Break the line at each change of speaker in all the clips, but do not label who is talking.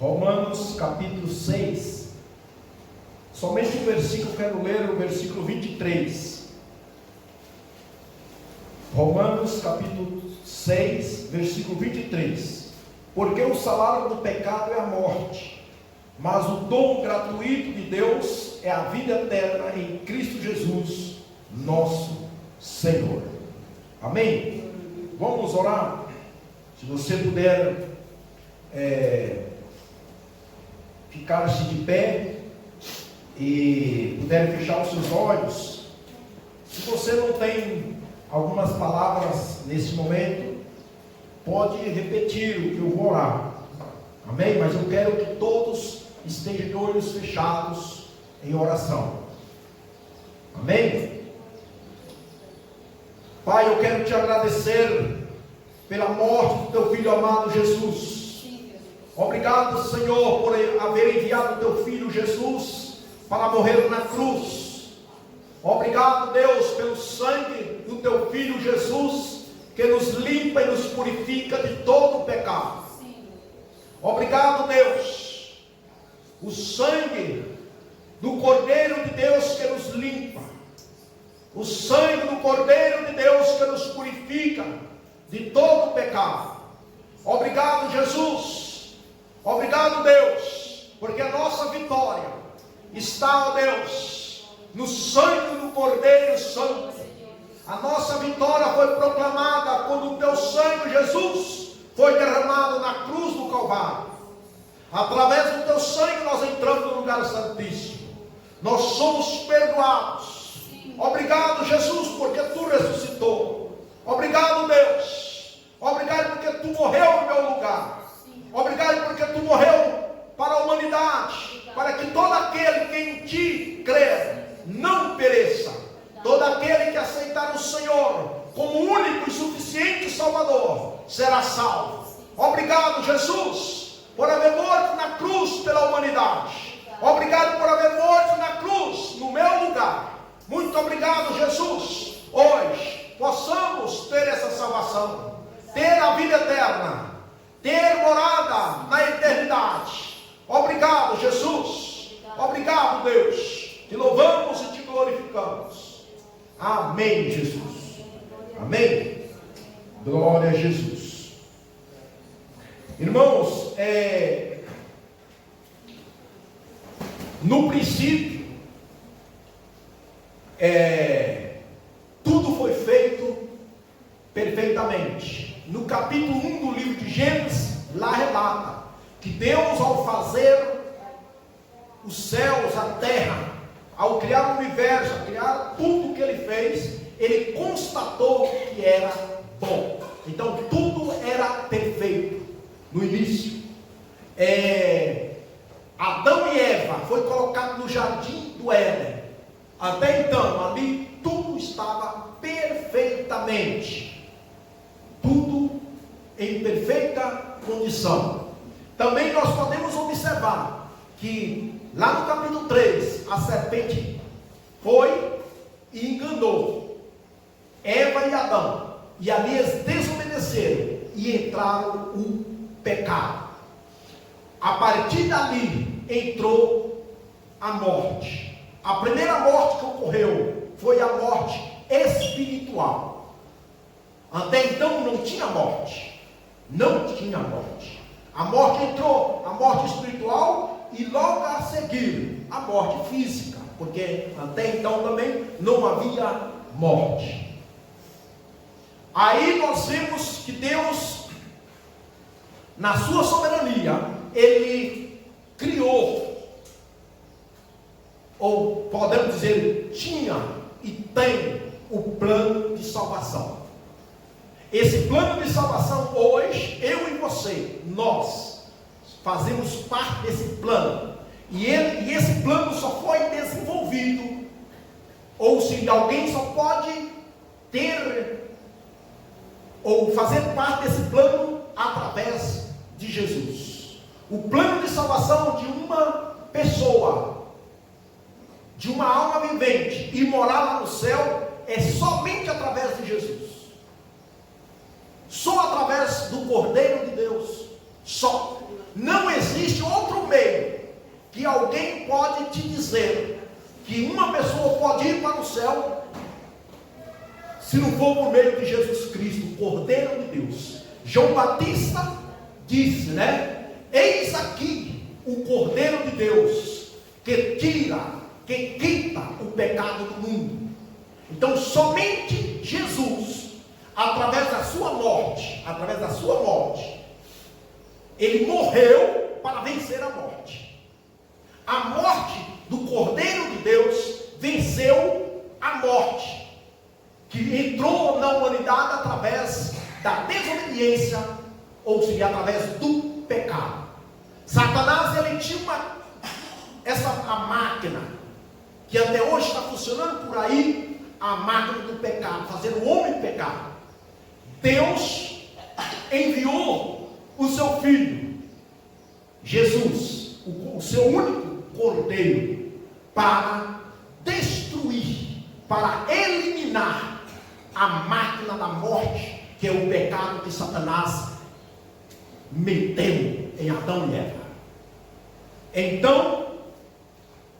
Romanos capítulo 6, somente um versículo, quero ler o versículo 23. Romanos capítulo 6, versículo 23. Porque o salário do pecado é a morte, mas o dom gratuito de Deus é a vida eterna em Cristo Jesus, nosso Senhor. Amém? Vamos orar? Se você puder ficar-se de pé e puder fechar os seus olhos. Se você não tem algumas palavras nesse momento, pode repetir o que eu vou orar. Amém? Mas eu quero que todos estejam de olhos fechados em oração. Amém? Pai, eu quero te agradecer pela morte do teu Filho amado Jesus. Obrigado, Senhor, por haver enviado o teu Filho Jesus para morrer na cruz. Obrigado, Deus, pelo sangue do teu Filho Jesus, que nos limpa e nos purifica de todo o pecado. Obrigado, Deus, o sangue do Cordeiro de Deus que nos limpa, o sangue do Cordeiro de Deus que nos purifica de todo o pecado. Obrigado, Jesus. Obrigado, Deus, porque a nossa vitória está, ó Deus, no sangue do Cordeiro Santo. A nossa vitória foi proclamada quando o teu sangue, Jesus, foi derramado na cruz do Calvário. Através do teu sangue nós entramos no lugar santíssimo. Nós somos perdoados. Obrigado, Jesus, porque tu ressuscitou. Obrigado, Deus. Obrigado porque tu morreu no meu lugar. Obrigado porque tu morreu para a humanidade, para que todo aquele que em ti crer não pereça. Todo aquele que aceitar o Senhor como único e suficiente Salvador será salvo. Obrigado, Jesus, por haver morto na cruz pela humanidade. Obrigado por haver morto na cruz no meu lugar. Muito obrigado, Jesus. Hoje possamos ter essa salvação, ter a vida eterna, ter morada na eternidade. Obrigado, Jesus. Obrigado, Deus. Te louvamos e te glorificamos. Amém, Jesus. Amém. Glória a Jesus. Irmãos, no princípio, tudo foi feito perfeitamente. No capítulo 1 do livro de Gênesis, lá relata que Deus, ao fazer os céus, a terra, ao criar o universo, a criar tudo que ele fez, ele constatou que era bom. Então tudo era perfeito no início. Adão e Eva foi colocado no jardim do Éden. Até então ali tudo estava perfeitamente, tudo em perfeita condição. Também nós podemos observar que lá no capítulo 3, a serpente foi e enganou Eva e Adão, e ali eles desobedeceram e entraram o pecado. A partir dali entrou a morte. A primeira morte que ocorreu foi a morte espiritual. Até então não tinha morte. Não tinha morte. A morte entrou, a morte espiritual, e logo a seguir a morte física, porque até então também não havia morte. Aí nós vemos que Deus, na sua soberania, ele criou, ou podemos dizer, tinha e tem o plano de salvação. Esse plano de salvação hoje, eu e você, nós fazemos parte desse plano. E esse plano só foi desenvolvido, ou se alguém só pode ter ou fazer parte desse plano através de Jesus. O plano de salvação de uma pessoa, de uma alma vivente e morar lá no céu, é somente através de Jesus. Só através do Cordeiro de Deus. Só. Não existe que alguém pode te dizer que uma pessoa pode ir para o céu se não for por meio de Jesus Cristo, o Cordeiro de Deus. João Batista disse, né? Eis aqui o Cordeiro de Deus que quita o pecado do mundo. Então somente Jesus, através da sua morte, ele morreu para vencer a morte. A morte do Cordeiro de Deus venceu a morte, que entrou na humanidade através da desobediência, ou seja, através do pecado. Satanás, ele tinha a máquina, que até hoje está funcionando por aí, a máquina do pecado, fazendo o homem pecar. Deus enviou o seu Filho, Jesus, o seu único Cordeiro, para destruir, para eliminar a máquina da morte, que é o pecado que Satanás meteu em Adão e Eva. Então,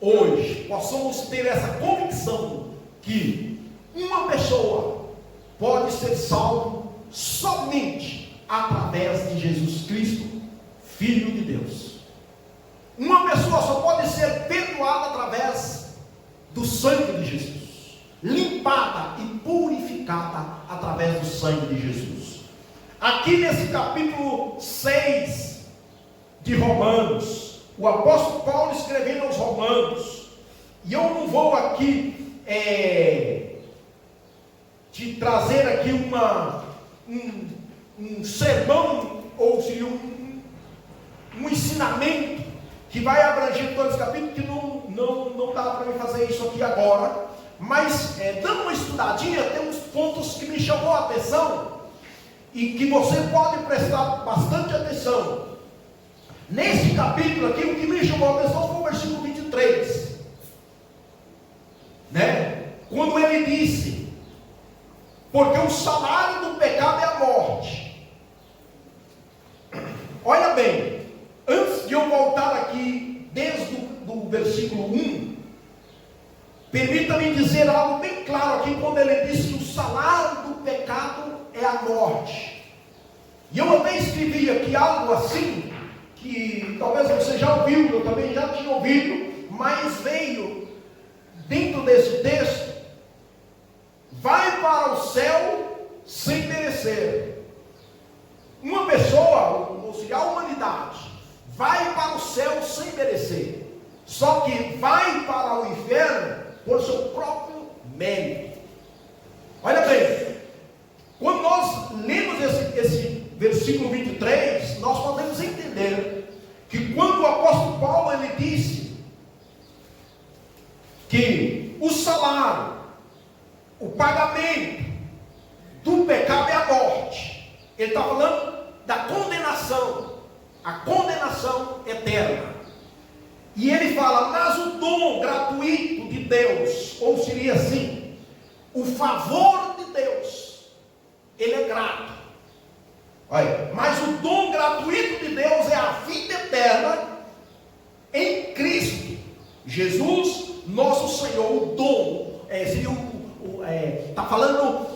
hoje, possamos ter essa convicção que uma pessoa pode ser salvo somente através de Jesus Cristo, Filho de Deus. Uma pessoa só pode ser perdoada através do sangue de Jesus, limpada e purificada através do sangue de Jesus. Aqui nesse capítulo 6 de Romanos, o apóstolo Paulo escrevendo aos Romanos, e eu não vou aqui te trazer aqui um sermão, ou seja, um ensinamento que vai abranger todos os capítulos, que não dá para mim fazer isso aqui agora, mas dando uma estudadinha, tem uns pontos que me chamou a atenção, e que você pode prestar bastante atenção. Nesse capítulo aqui, o que me chamou a atenção foi o versículo 23, né? Quando ele disse, porque o salário do pecado é a morte. Olha bem, antes de eu voltar aqui, desde o versículo 1, permita-me dizer algo bem claro aqui, quando ele disse que o salário do pecado é a morte. E eu até escrevi aqui algo assim, que talvez você já ouviu, eu também já tinha ouvido, mas veio dentro desse texto: vai para o céu sem merecer. Uma pessoa, ou seja, a humanidade, vai para o céu sem merecer, só que vai para o inferno por seu próprio mérito. Olha bem, quando nós lemos esse versículo 23, nós podemos entender que quando o apóstolo Paulo ele disse que o salário, o pagamento do pecado é a morte, ele está falando da condenação, a condenação eterna. E ele fala, mas o dom gratuito de Deus, ou seria assim, o favor de Deus, ele é grato. Olha, mas o dom gratuito de Deus é a vida eterna em Cristo Jesus, nosso Senhor. O dom, está falando,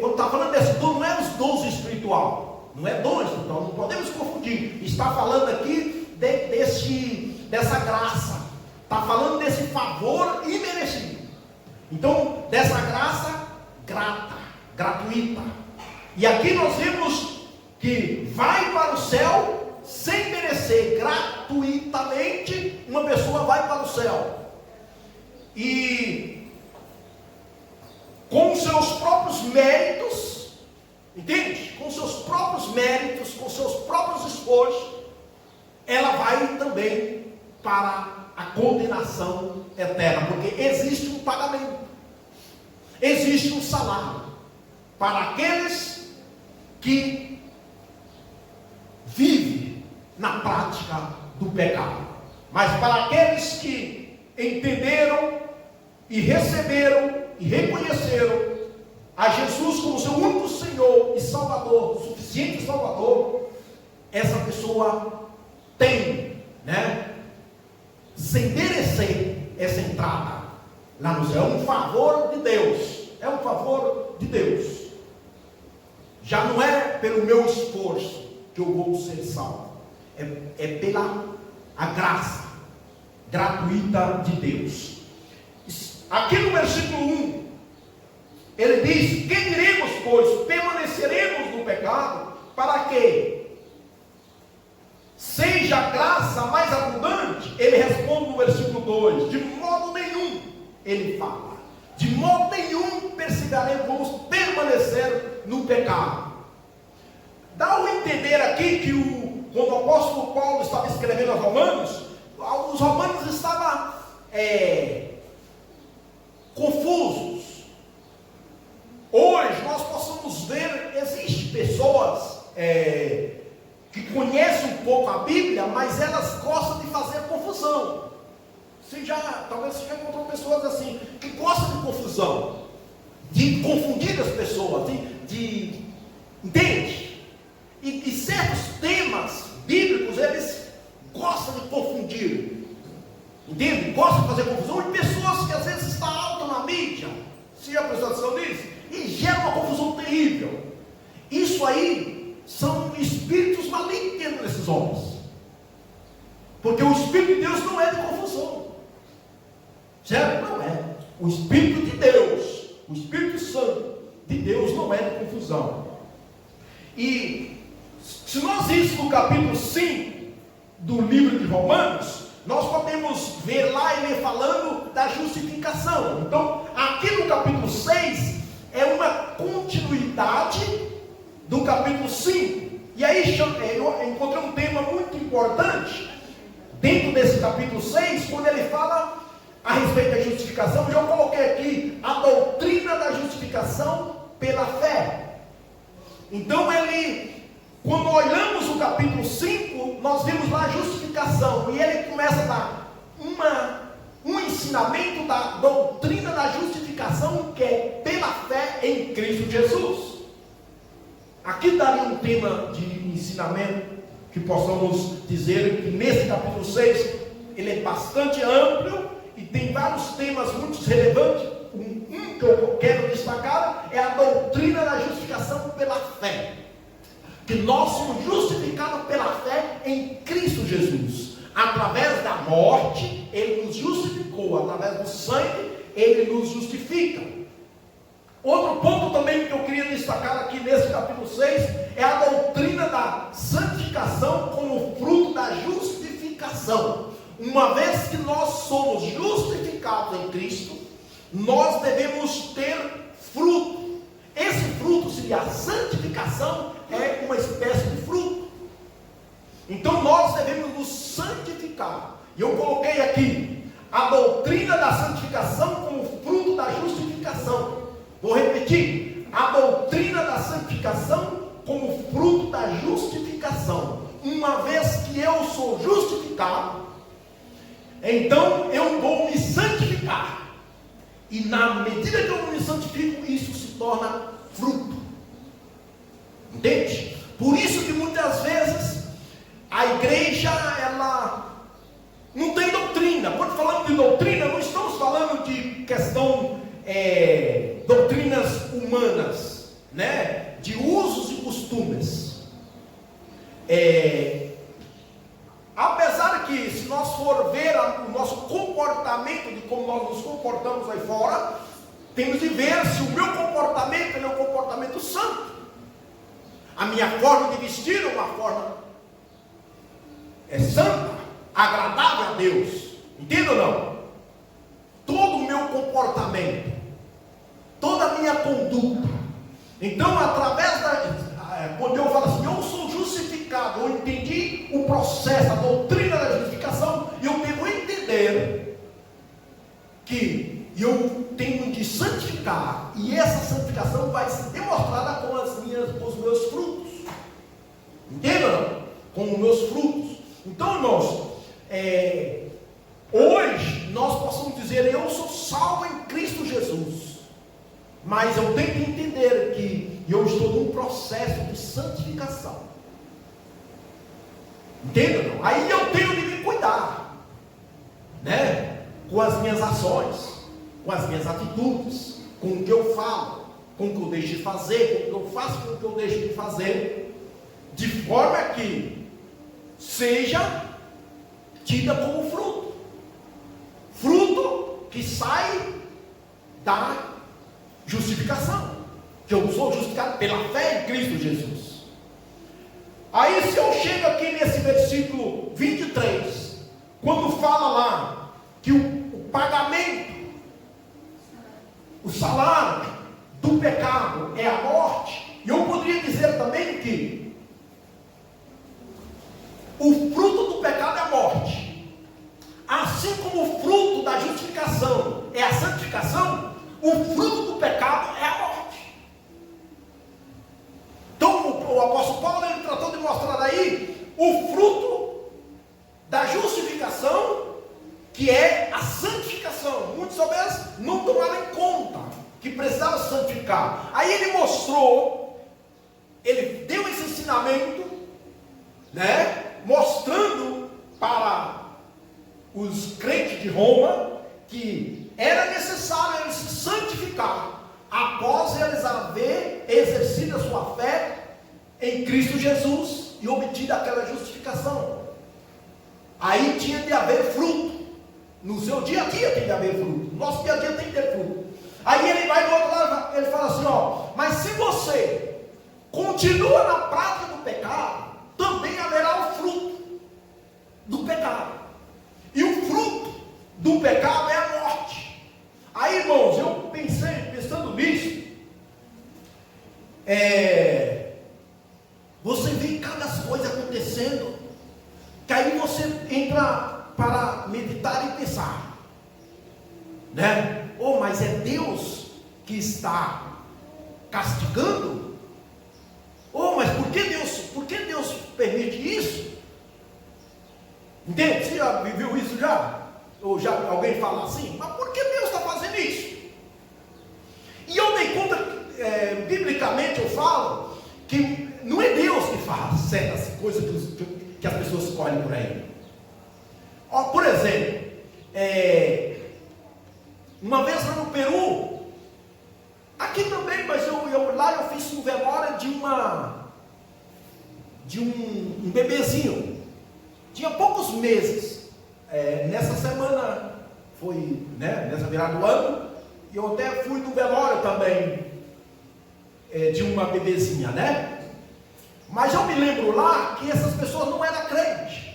quando está falando desse dom, não é os dons espiritual, não é dom espiritual, não podemos confundir. Está falando aqui dessa graça, está falando desse favor imerecido. Então, dessa graça gratuita. E aqui nós vemos que vai para o céu sem merecer, gratuitamente uma pessoa vai para o céu. E com seus próprios méritos, entende? Com seus próprios méritos, com seus próprios esforços, ela vai também para a condenação eterna, porque existe um pagamento, existe um salário para aqueles que vivem na prática do pecado. Mas para aqueles que entenderam e receberam e reconheceram a Jesus como seu único Senhor e Salvador, suficiente Salvador, essa pessoa tem, sem merecer essa entrada lá no céu. É um favor de Deus. É um favor de Deus. Já não é pelo meu esforço que eu vou ser salvo. É pela a graça gratuita de Deus. Aqui no versículo 1, ele diz: que diremos, pois? Permaneceremos no pecado para que seja a graça mais abundante? Ele responde no versículo 2: de modo nenhum. Ele fala: de modo nenhum perseveraremos, vamos permanecer no pecado. Dá a entender aqui que quando o apóstolo Paulo estava escrevendo aos Romanos, os romanos estavam confusos. Hoje nós possamos ver, existem pessoas que conhecem um pouco a Bíblia, mas elas gostam de fazer confusão. Talvez você já encontrou pessoas assim, que gostam de confusão, de confundir as pessoas, entende? E certos temas bíblicos, eles gostam de confundir, entende? Gostam de fazer confusão, e pessoas que às vezes estão alto na mídia, se a apresentação disso, e gera uma confusão terrível. Isso aí são espíritos malignos dentro desses homens, porque o Espírito de Deus não é de confusão, certo? Não é. O Espírito de Deus, o Espírito Santo de Deus não é de confusão. E se nós irmos no capítulo 5 do livro de Romanos, nós podemos ver lá ele falando da justificação. Então, aqui no capítulo 6 é uma continuidade do capítulo 5. E aí eu encontrei um tema muito importante dentro desse capítulo 6, quando ele fala a respeito da justificação. Eu coloquei aqui a doutrina da justificação pela fé. Então quando olhamos o capítulo 5, nós vimos lá a justificação, e ele começa a dar um ensinamento da doutrina da justificação, que é pela fé em Cristo Jesus. Aqui daria um tema de ensinamento que possamos dizer que nesse capítulo 6 ele é bastante amplo e tem vários temas muito relevantes. Um que eu quero destacar é a doutrina da justificação pela fé, que nós somos justificados pela fé em Cristo Jesus. Através da morte ele nos justificou, através do sangue ele nos justifica. Outro ponto também que eu queria destacar aqui nesse capítulo 6 é a doutrina da santificação como fruto da justificação. Uma vez que nós somos justificados em Cristo, nós devemos ter fruto. Esse fruto seria a santificação, é uma espécie de fruto. Então nós devemos nos santificar. E eu coloquei aqui a doutrina da santificação como fruto da justificação. Vou repetir: a doutrina da santificação como fruto da justificação. Uma vez que eu sou justificado, então eu vou me santificar. E na medida que eu me santifico, isso se torna fruto. Entende? Por isso que muitas vezes a igreja, ela não tem doutrina. Quando falamos de doutrina, não estamos falando de questão doutrinas humanas, né? De usos e costumes. Apesar que, se nós for ver o nosso comportamento, de como nós nos comportamos aí fora, temos de ver se o meu comportamento é um comportamento santo. A minha forma de vestir é uma forma santa, agradável a Deus. Entende ou não? Todo o meu comportamento, toda a minha conduta. Então, através quando eu falo assim, eu sou justificado, eu entendi o processo, a doutrina da justificação, e eu devo entender que eu tenho de santificar, e essa santificação vai ser demonstrada com os meus frutos. Entende ou não? Com os meus frutos. Então, irmãos, hoje nós possamos dizer: eu sou salvo em Cristo Jesus, mas eu tenho que entender que eu estou num processo de santificação. Entende ou não? Aí eu tenho de me cuidar, né? com as minhas ações, com as minhas atitudes, com o que eu falo, com o que eu deixo de fazer, com o que eu faço, com o que eu deixo de fazer, de forma que seja tida como fruto. Fruto que sai da justificação. Que eu sou justificado pela fé em Cristo Jesus. Aí se eu chego aqui nesse versículo 23, quando fala lá que o pagamento, o salário do pecado é a morte, e eu poderia dizer também que o fruto do pecado é a morte, assim como o fruto da justificação é a santificação, o fruto do pecado é a morte. Então o apóstolo Paulo ele tratou de mostrar aí o fruto da justificação, que é a santificação. Muitos talvez não tomaram em conta que precisava santificar. Aí ele mostrou, ele deu esse ensinamento, né, mostrando para os crentes de Roma que era necessário eles se santificar após eles haver exercido a sua fé em Cristo Jesus e obtido aquela justificação. Aí tinha de haver fruto. No seu dia a dia tem de haver fruto. No nosso dia a dia tem de ter fruto. Aí ele vai do outro lado, ele fala assim, ó, mas se você continua na prática do pecado, também haverá o fruto do pecado. E o fruto do pecado é a morte. Aí, irmãos, eu pensando nisso, você vê cada coisa acontecendo, que aí você entra para meditar e pensar, né? Oh, mas é Deus que está castigando? Oh, mas por que Deus permite isso? Entende? Você já viveu isso já? Ou já alguém fala assim, mas por que Deus está fazendo isso? E eu dei conta, biblicamente eu falo, que não é Deus que faz certas coisas que as pessoas escolhem por aí. Ó, por exemplo, uma vez lá no Peru, aqui também, mas lá eu fiz um velório de um bebezinho, tinha poucos meses. Nessa semana foi, né, nessa virada do ano, e eu até fui no velório também de uma bebezinha, né? Mas eu me lembro lá que essas pessoas não eram crentes.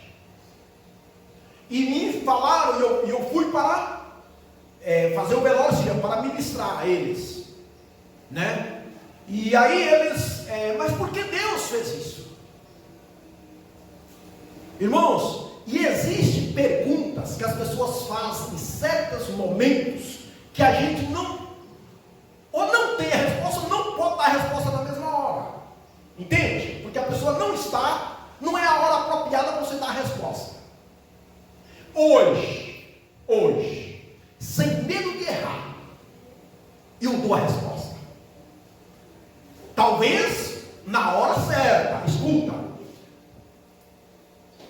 E me falaram, e eu fui para fazer o velório, para ministrar a eles, né? E aí eles, mas por que Deus fez isso? Irmãos, e existem perguntas que as pessoas fazem em certos momentos que a gente não tem a resposta, ou não pode dar a resposta na mesma hora. Entende? Porque a pessoa não é a hora apropriada para você dar a resposta. Hoje, sem medo de errar, eu dou a resposta. Talvez na hora certa. Escuta.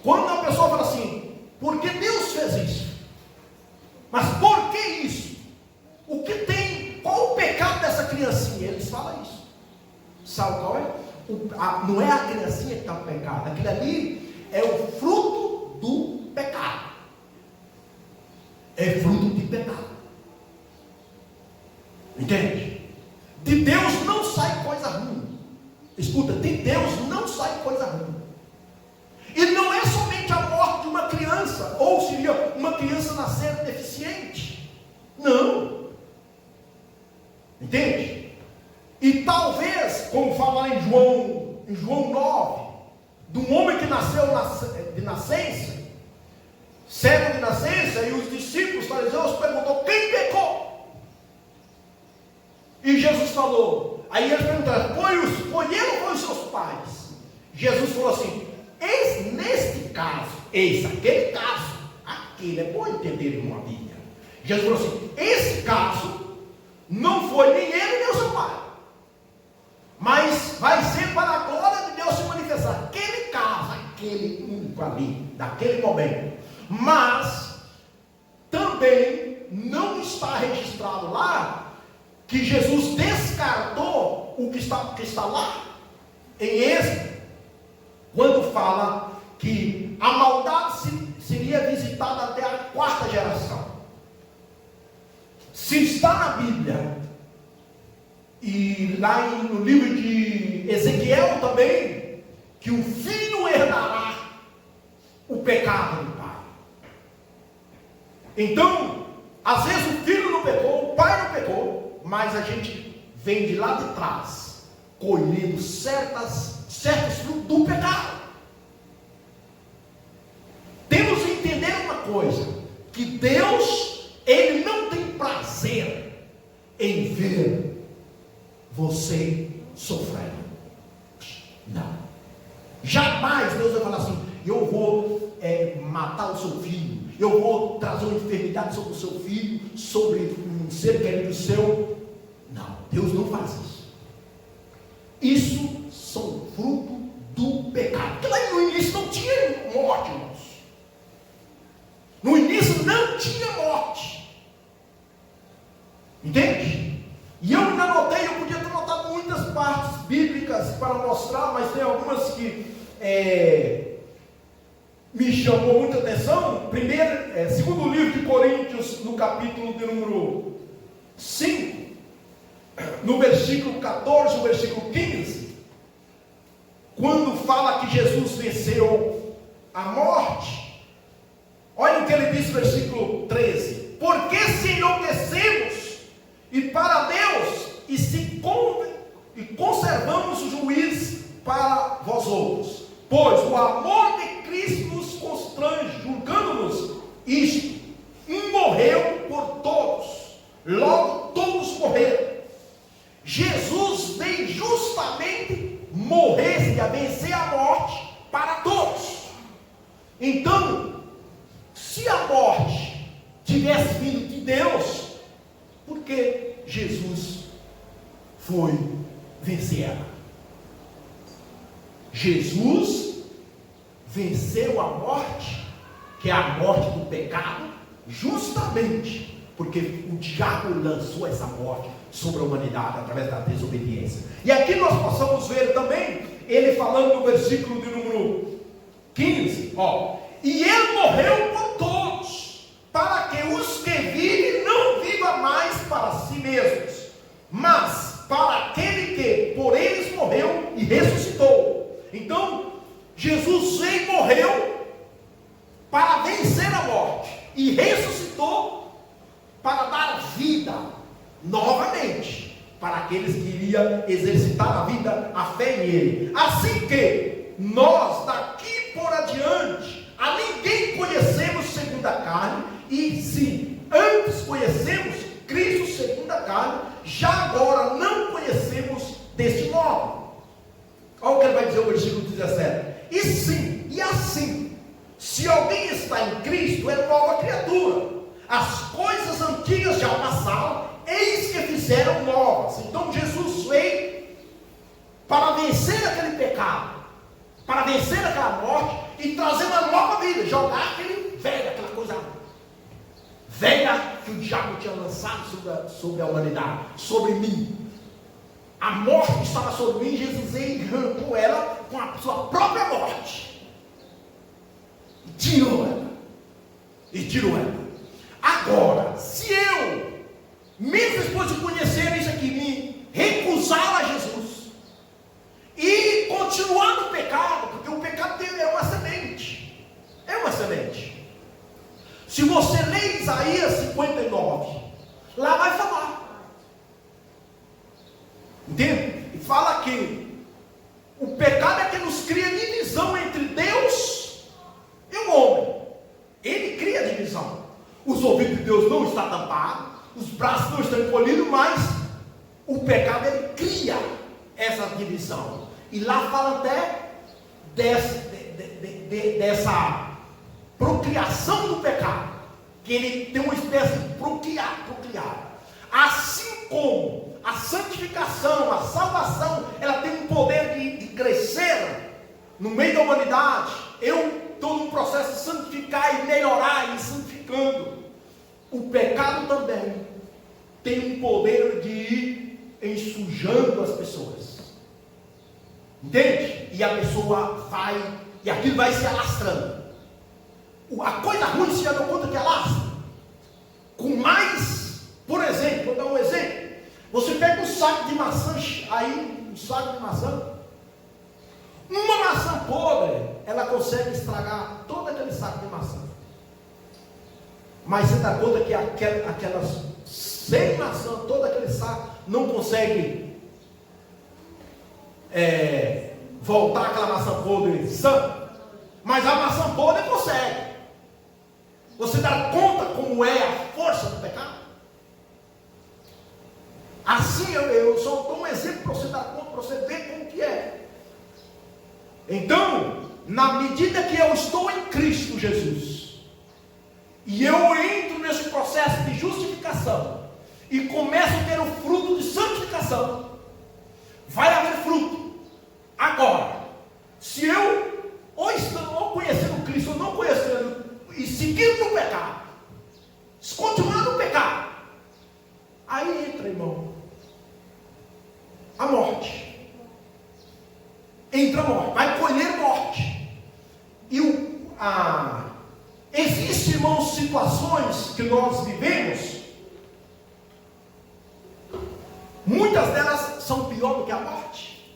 Quando a pessoa fala assim, por que Deus fez isso? Mas por que isso? O que tem? Qual o pecado dessa criancinha? Eles falam isso. Sabe qual é? Não é a criancinha que está no pecado. Aquilo ali é o fruto do pecado. É fruto de pecado. Entende? De Deus não sai coisa ruim. Escuta, de Deus não sai coisa ruim. E não é somente a morte de uma criança, ou seria uma criança nascer deficiente. Não. Entende? E talvez, como fala em João 9, de um homem que nasceu de nascença, cego de nascença, e os discípulos fariseus perguntou, quem pecou? E Jesus falou, aí eles perguntaram, foi ele ou foi os seus pais? Jesus falou assim, aquele é bom entender uma Bíblia. Jesus falou assim, esse caso não foi nem ele nem o seu pai, mas vai ser para a glória de Deus se manifestar, aquele caso, aquele único ali, daquele momento, mas também mostrado lá, que Jesus descartou o que está lá em Êxodo, quando fala que a maldade seria visitada até a 4ª geração. Se está na Bíblia, e lá no livro de Ezequiel também, que o filho herdará o pecado do pai. Então, às vezes o filho não pecou, o pai não pecou, mas a gente vem de lá de trás, colhendo certos frutos do pecado. Temos que entender uma coisa, que Deus, Ele não tem prazer em ver você sofrendo. Não. Jamais Deus vai falar assim: eu vou matar o seu filho, eu vou trazer uma enfermidade sobre o seu filho, sobre um ser querido seu. Não, Deus não faz isso. Isso são fruto do pecado. Porque lá no início não tinha morte, irmãos. No início não tinha morte. Entende? E eu ainda notei, eu podia ter notado muitas partes bíblicas para mostrar, mas tem algumas que me chamou muita atenção. Segundo livro de Coríntios, no capítulo de número 5, no versículo 14, no versículo 15, quando fala que Jesus venceu a morte, olha o que ele diz no versículo 13: porque se enlouquecemos e para Deus, e conservamos o juízo para vós outros, pois o amor de Cristo nos constrange, julgando-nos isto: um morreu por todos, logo todos morreram. Jesus veio justamente morrer e a vencer a morte para todos. Então, se a morte tivesse vindo de Deus, por que Jesus foi vencer ela? Jesus venceu a morte, que é a morte do pecado, justamente porque o diabo lançou essa morte sobre a humanidade através da desobediência. E aqui nós possamos ver também ele falando no versículo de número 15, e ele morreu por todos, para que os que vivem não vivam mais para si mesmos, mas para aquele que por eles morreu e ressuscitou. Então, Jesus veio e morreu para vencer a morte, e ressuscitou para dar vida novamente para aqueles que iriam exercitar a vida, a fé em Ele. Assim que nós daqui por adiante a ninguém conhecemos segundo a carne, e se antes conhecemos Cristo segundo a carne, já agora não conhecemos deste modo. Olha o que ele vai dizer no versículo 17: e assim, se alguém está em Cristo, é nova criatura, as coisas antigas já passaram, eis que fizeram novas. Então Jesus veio para vencer aquele pecado, para vencer aquela morte e trazer uma nova vida, jogar aquela coisa velha que o diabo tinha lançado sobre a humanidade, sobre mim. A morte que estava sobre mim, Jesus veio e arrancou ela com a sua própria morte. E tirou ela. Agora, se eu, mesmo depois de conhecer isso aqui, me recusar a Jesus e continuar no pecado, porque o pecado dele é uma semente. É uma semente. Se você ler Isaías 59, lá vai falar. Entende? E fala que o pecado é que nos cria divisão entre Deus e o homem. Ele cria divisão. Os ouvidos de Deus não estão tampados, os braços não estão encolhidos, mas o pecado ele cria essa divisão. E lá fala até dessa procriação do pecado, que ele tem uma espécie de procriar. Assim como a santificação, a salvação, ela tem um poder de crescer no meio da humanidade. Eu estou num processo de santificar e melhorar e santificando. O pecado também tem um poder de ir ensujando as pessoas. Entende? E a pessoa vai, e aquilo vai se alastrando. A coisa ruim se já deu conta que alastra. Com mais, por exemplo, vou dar um exemplo. Você pega um saco de maçã, aí, um saco de maçã. Uma maçã podre, ela consegue estragar todo aquele saco de maçã. Mas você dá conta que aquelas 100 maçãs, todo aquele saco, não consegue voltar aquela maçã podre sã. Mas a maçã podre consegue. Você dá conta como é a força do pecado? Assim eu só dou um exemplo para você dar conta, para você ver como que é. Então, na medida que eu estou em Cristo Jesus, e eu entro nesse processo de justificação, e começo a ter o fruto de santificação, vai haver fruto. Agora, se eu ou conhecendo Cristo, ou não conhecendo, e seguindo no pecado, se continuar no pecado, aí entra, irmão, a morte. Entra a morte, vai colher morte. E existem, irmãos, situações que nós vivemos, muitas delas são pior do que a morte.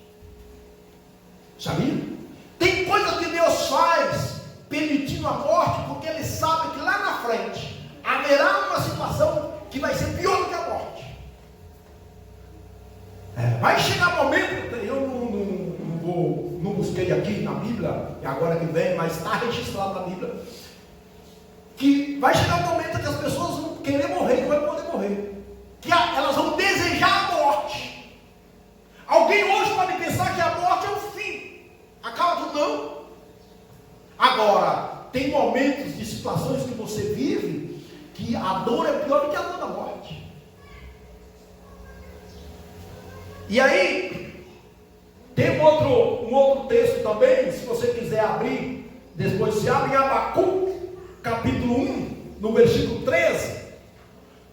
Sabia? Tem coisas que Deus faz permitindo a morte, porque Ele sabe que lá na frente haverá uma situação que vai ser pior do que a morte. Vai chegar momento, eu não busquei aqui na Bíblia, e agora que vem, mas está registrado na Bíblia, que vai chegar um momento que as pessoas vão querer morrer e não vão poder morrer, que elas vão desejar a morte. Alguém hoje pode pensar que a morte é o fim, acaba tudo, não. Agora, tem momentos de situações que você vive, que a dor é pior do que a dor da morte. E aí, tem um outro texto também, se você quiser abrir, depois se abre em Abacuque, capítulo 1, no versículo 13.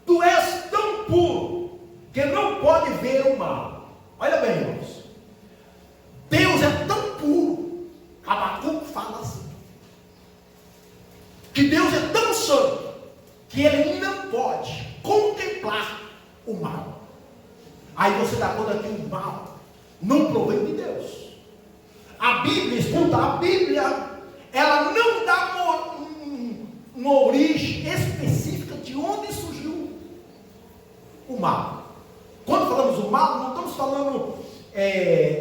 Tu és tão puro, que não pode ver o mal. Olha bem, irmãos. Deus é tão puro, Abacuque fala assim, que Deus é tão santo, que Ele não pode contemplar o mal. Aí você dá conta que o mal não provém de Deus. A Bíblia, escuta, a Bíblia, ela não dá uma origem específica de onde surgiu o mal. Quando falamos do mal, não estamos falando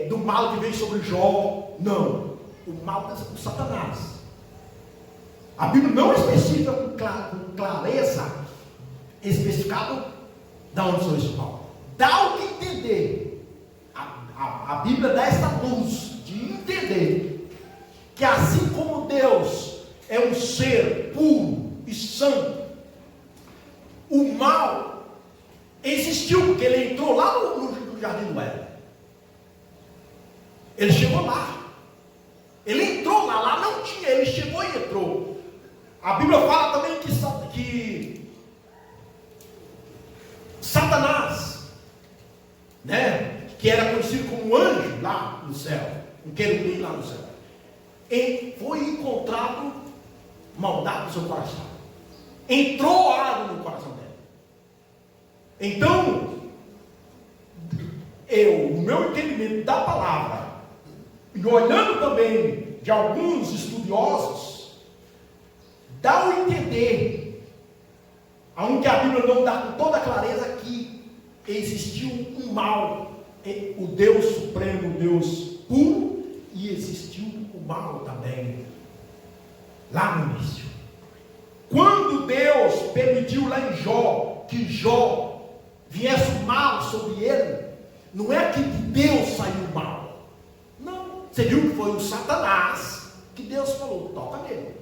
do mal que veio sobre Jó, não. O mal é por Satanás. A Bíblia não especifica com clareza, especificado de onde surgiu o mal. Dá o que entender. A Bíblia dá essa luz de entender que assim como Deus é um ser puro e santo, o mal existiu, porque ele entrou lá no jardim do Éden. Ele chegou lá. Ele entrou lá não tinha, ele chegou e entrou. A Bíblia fala também que Satanás, que era conhecido como anjo lá no céu, um querubim lá no céu, e foi encontrado maldade no seu coração. Entrou água no coração dele. Então, no meu entendimento da palavra, e olhando também de alguns estudiosos, dá o entender, aonde a Bíblia não dá com toda clareza, que existiu um mal, o Deus supremo, o Deus puro, e existiu o mal também, lá no início. Quando Deus permitiu lá em Jó, que Jó viesse o mal sobre ele, não é que de Deus saiu o mal, não, você viu que foi o Satanás, que Deus falou, toca nele.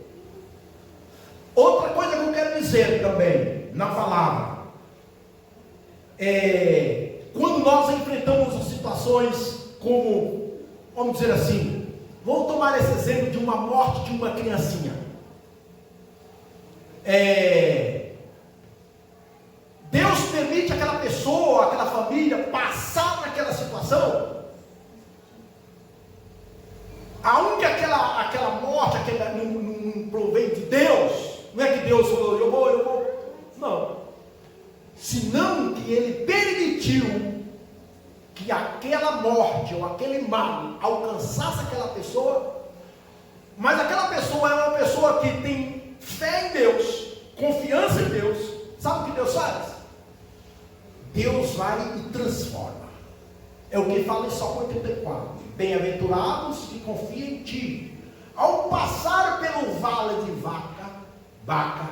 Outra coisa que eu quero dizer também, na palavra, quando nós enfrentamos situações como, vamos dizer assim, vamos tomar esse exemplo de uma morte de uma criancinha. Deus permite aquela pessoa Deus falou, eu vou. Não. Senão que ele permitiu que aquela morte ou aquele mal alcançasse aquela pessoa, mas aquela pessoa é uma pessoa que tem fé em Deus, confiança em Deus. Sabe o que Deus faz? Deus vai e transforma. É o que fala em Salmo 84. Bem-aventurados que confiam em ti. Ao passar pelo vale de Baca,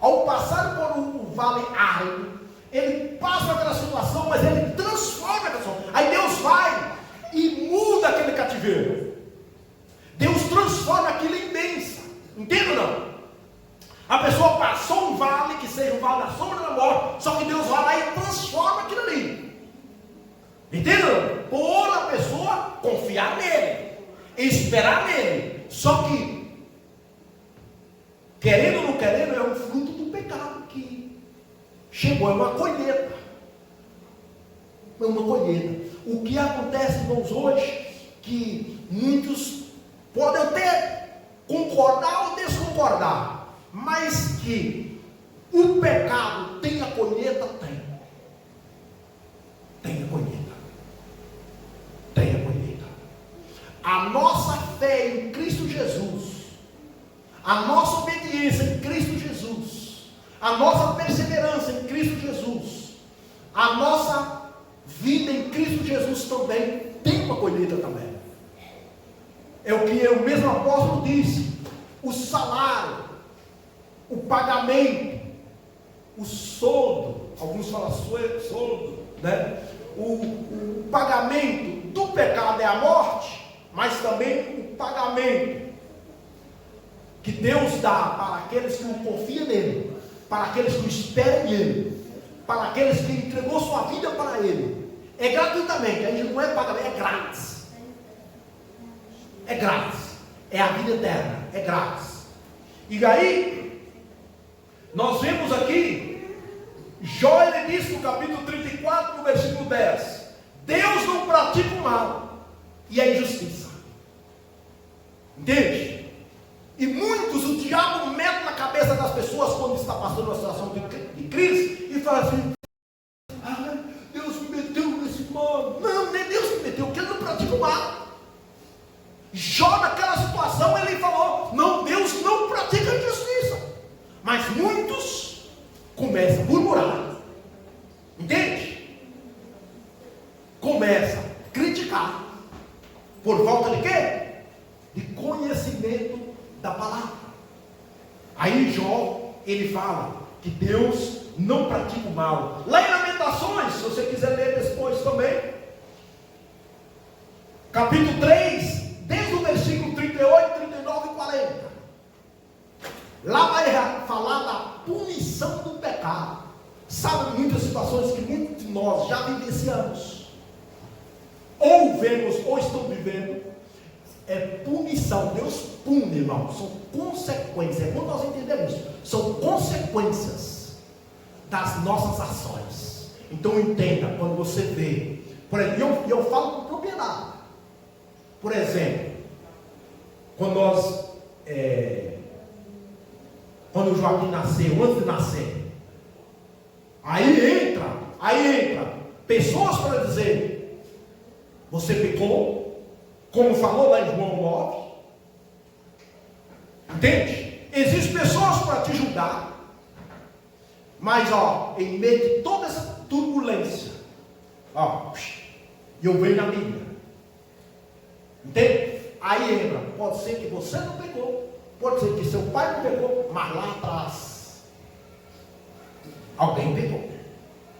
ao passar por um vale árido, ele passa aquela situação, mas ele transforma a pessoa. Aí Deus vai e muda aquele cativeiro. Deus transforma aquilo em bênção. Entende ou não? A pessoa passou um vale, que seja um vale da sombra da morte, só que Deus vai lá e transforma aquilo ali. Entendeu? Por a pessoa confiar nele, esperar nele. Só que, querendo ou não querendo, é um fruto do pecado que chegou, é uma colheita. É uma colheita. O que acontece, irmãos, hoje, que muitos podem até concordar ou desconcordar, mas que o pecado tem a colheita, tem a colheita. Tem a colheita. A nossa fé em Cristo Jesus, a nossa obediência em Cristo Jesus, a nossa perseverança em Cristo Jesus, a nossa vida em Cristo Jesus também tem uma colheita também. É o que o mesmo apóstolo disse: o salário, o pagamento, o soldo, alguns falam soldo, né? O pagamento do pecado é a morte, mas também o pagamento que Deus dá para aqueles que confiam nele, para aqueles que esperam nele, para aqueles que entregou sua vida para ele, é gratuitamente. A gente não é pagamento, é grátis. É grátis. É a vida eterna, é grátis. E aí, nós vemos aqui, Jó, ele diz no capítulo 34, no versículo 10: Deus não pratica o mal e a injustiça. Entende? E muitos, o diabo mete na cabeça das pessoas quando está passando uma situação de crise e fala assim: ah, Deus me meteu nesse mal. Não, nem Deus me meteu, porque ele não pratica o mal. Jó, naquela situação, ele falou: não, Deus não pratica a injustiça. Mas muitos começam a murmurar. Entende? Começa a criticar. Por volta de quê? De conhecimento da palavra. Aí Jó, ele fala que Deus não pratica o mal. Lá em Lamentações, se você quiser ler depois também, capítulo 3, desde o versículo 38, 39 e 40. Lá vai falar da punição do pecado. Sabe, muitas situações que muitos de nós já vivenciamos, ou vemos, ou estão vivendo, é punição. Deus pune, irmão. São consequências. Quando nós entendemos isso, são consequências das nossas ações. Então entenda, quando você vê, por exemplo, eu falo com propriedade. Por exemplo, quando quando o Joaquim nasceu, antes de nascer, aí entra pessoas para dizer: você pecou, como falou lá em João 9. Entende? Existem pessoas para te julgar, mas em meio de toda essa turbulência, eu venho na Bíblia. Entende? Aí entra, pode ser que você não pecou, pode ser que seu pai não pecou, mas lá atrás alguém pecou.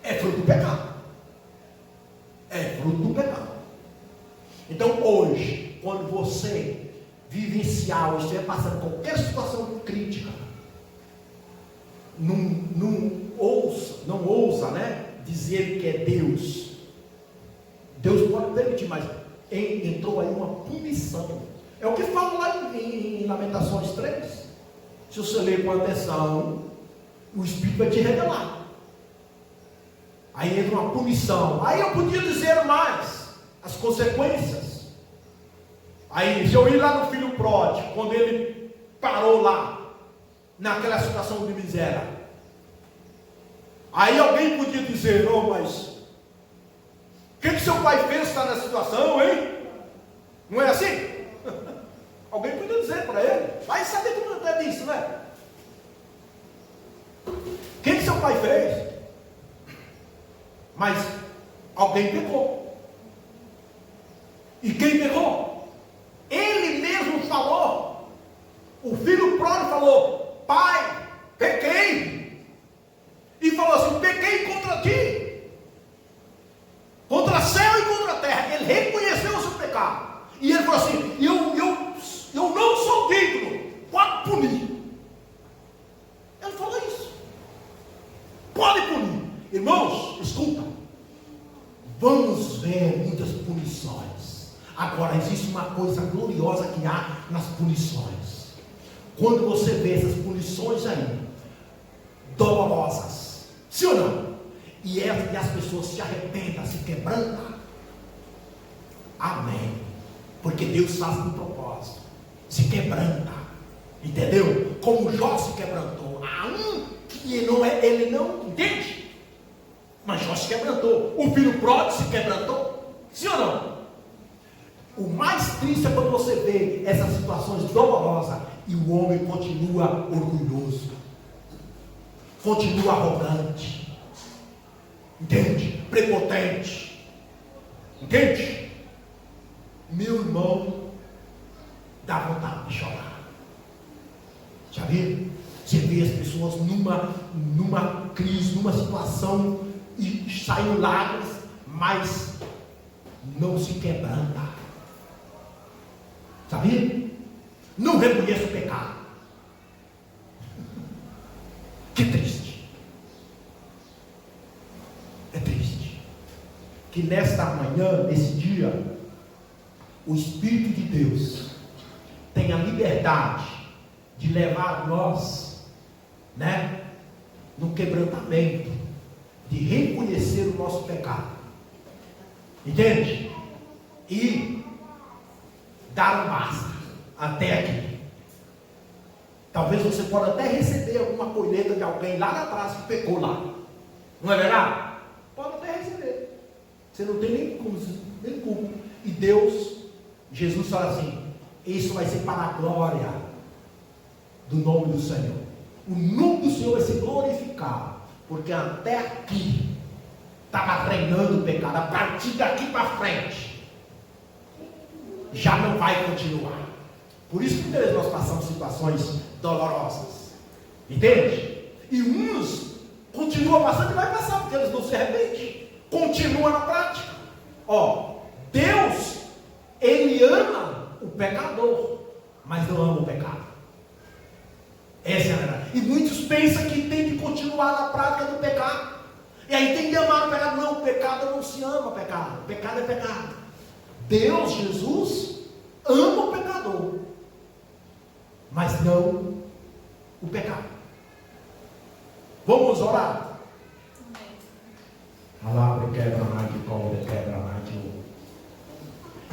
É fruto do pecado. É fruto do pecado. Então hoje, quando você vivenciar ou estiver passando qualquer situação crítica, não ousa, né, dizer que é Deus. Deus pode permitir, mas entrou aí uma punição. É o que fala lá em Lamentações 3. Se você ler com atenção, o Espírito vai te revelar. Aí entra uma punição. Aí eu podia dizer mais as consequências. Aí se eu ir lá no filho pródigo, quando ele parou lá, naquela situação de miséria. Aí alguém podia dizer: não, mas o que seu pai fez para estar nessa situação, hein? Não é assim? Alguém podia dizer para ele, vai saber como é disso, né? O que seu pai fez? Mas alguém pegou. E quem pegou? Ele mesmo falou. O filho pródigo falou: pai, pequei. E falou assim: pequei contra ti, contra céu e contra terra. Ele reconheceu o seu pecado. E ele falou assim: eu não sou digno, pode punir. Ele falou isso. Pode punir. Irmãos, escuta. Vamos ver muitas punições. Agora, existe uma coisa gloriosa que há nas punições. Quando você vê essas punições aí, dolorosas, sim ou não? E as pessoas se arrependem, se quebrantam. Amém. Porque Deus faz um propósito. Se quebranta. Entendeu? Como Jó se quebrantou. Há um que ele não entende. Mas Jó se quebrantou. O filho pródigo se quebrantou. Sim ou não? O mais triste é quando você vê essas situações dolorosas e o homem continua orgulhoso, continua arrogante, entende? Prepotente, entende? Meu irmão, dá vontade de chorar. Já viu? Você vê as pessoas numa crise, numa situação, e saem lágrimas, mas não se quebranta. Sabia? Não reconhece o pecado. Que triste. É triste. Que nesta manhã, nesse dia, o Espírito de Deus tem a liberdade de levar nós, no quebrantamento, de reconhecer o nosso pecado. Entende? E dar um basta até aqui. Talvez você pode até receber alguma colheita de alguém lá atrás que pecou lá. Não é verdade? Pode até receber. Você não tem nem culpa. E Deus, Jesus fala assim: isso vai ser para a glória do nome do Senhor. O nome do Senhor vai ser glorificado. Porque até aqui estava reinando o pecado. A partir daqui para frente já não vai continuar. Por isso que muitas vezes nós passamos situações dolorosas. Entende? E uns continuam passando e vai passar, porque eles não se arrependem. Continua na prática. Deus, Ele ama o pecador, mas não ama o pecado. Essa é a verdade. E muitos pensam que tem que continuar na prática do pecado. E aí tem que amar o pecado. Não, o pecado não se ama, pecado. O pecado é pecado. Deus, Jesus, ama o pecador, mas não o pecado. Vamos orar? Palavra quebra mais de cola, quebra mais de ouro.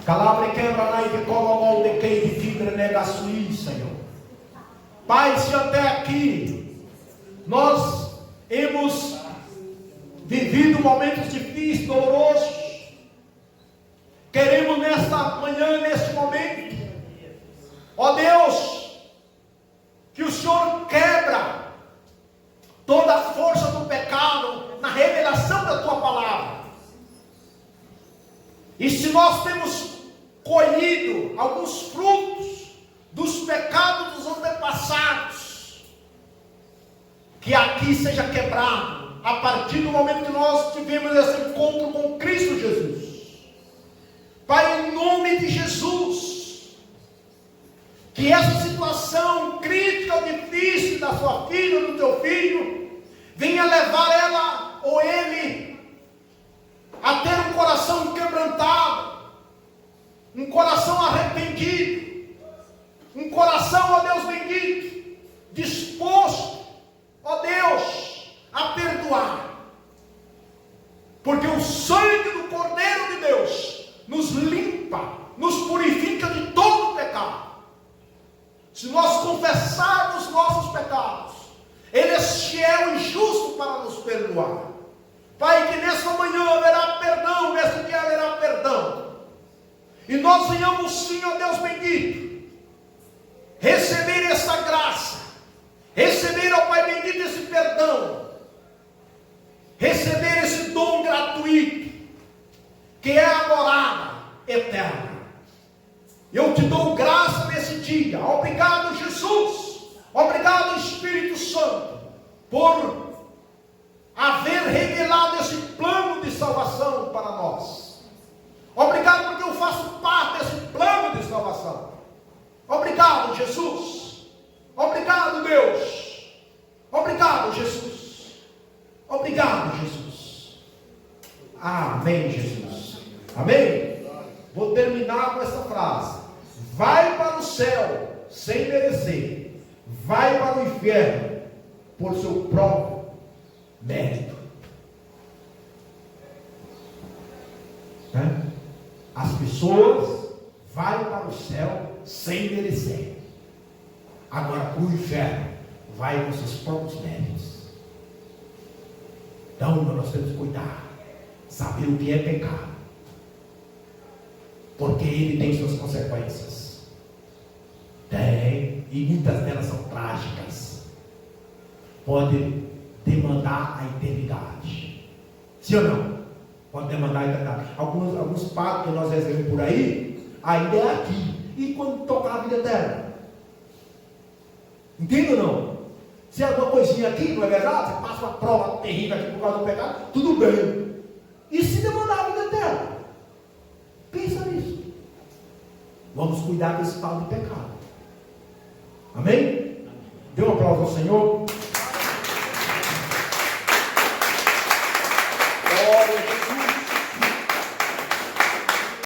Palavra quebra mais de cola, de quem de fibra nega Suíça, Senhor. Pai, se até aqui nós hemos vivido momentos difíceis, dolorosos, queremos nesta manhã, neste momento, ó Deus, que o Senhor quebra toda a força do pecado na revelação da Tua palavra. E se nós temos colhido alguns frutos dos pecados dos antepassados, que aqui seja quebrado, a partir do momento que nós tivemos esse encontro com Cristo Jesus. Pai, em nome de Jesus, que essa situação crítica ou difícil da sua filha, do teu filho, venha levar ela ou ele a ter um coração quebrantado, um coração arrependido, um coração, ó Deus bendito, disposto, ó Deus, a perdoar, porque o sangue do Cordeiro de Deus nos limpa, nos purifica de todo pecado. Se nós confessarmos nossos pecados, fiel e justo para nos perdoar. Pai, que nessa manhã haverá perdão, nesse dia haverá perdão. E nós venhamos, sim, ó Deus bendito, receber essa graça, receber, ó Pai bendito, esse perdão, receber esse dom gratuito, que é a morada eterna. Eu te dou graça nesse dia. Obrigado, Jesus. Obrigado, Espírito Santo, por haver revelado esse plano de salvação para nós. Obrigado porque eu faço parte desse plano de salvação. Obrigado, Jesus. Obrigado, Deus. Obrigado, Jesus. Obrigado, Jesus. Amém, Jesus. Amém? Vou terminar com essa frase. Vai para o céu sem merecer. Vai para o inferno por seu próprio mérito. Né? As pessoas vai para o céu sem merecer. Agora para o inferno vai com seus próprios méritos. Então nós temos que cuidar, saber o que é pecado, porque ele tem suas consequências. Tem, e muitas delas são trágicas. Pode demandar a eternidade. Sim ou não? Pode demandar a eternidade. Alguns padres que nós recebemos por aí, ainda é aqui. E quando tocar a vida eterna? Entende ou não? Se é alguma coisinha aqui, não é verdade? Você passa uma prova terrível aqui por causa do pecado, tudo bem. E se demandar a vida eterna? Pensa nisso. Vamos cuidar desse tal de pecado. Amém? Dê um aplauso ao Senhor.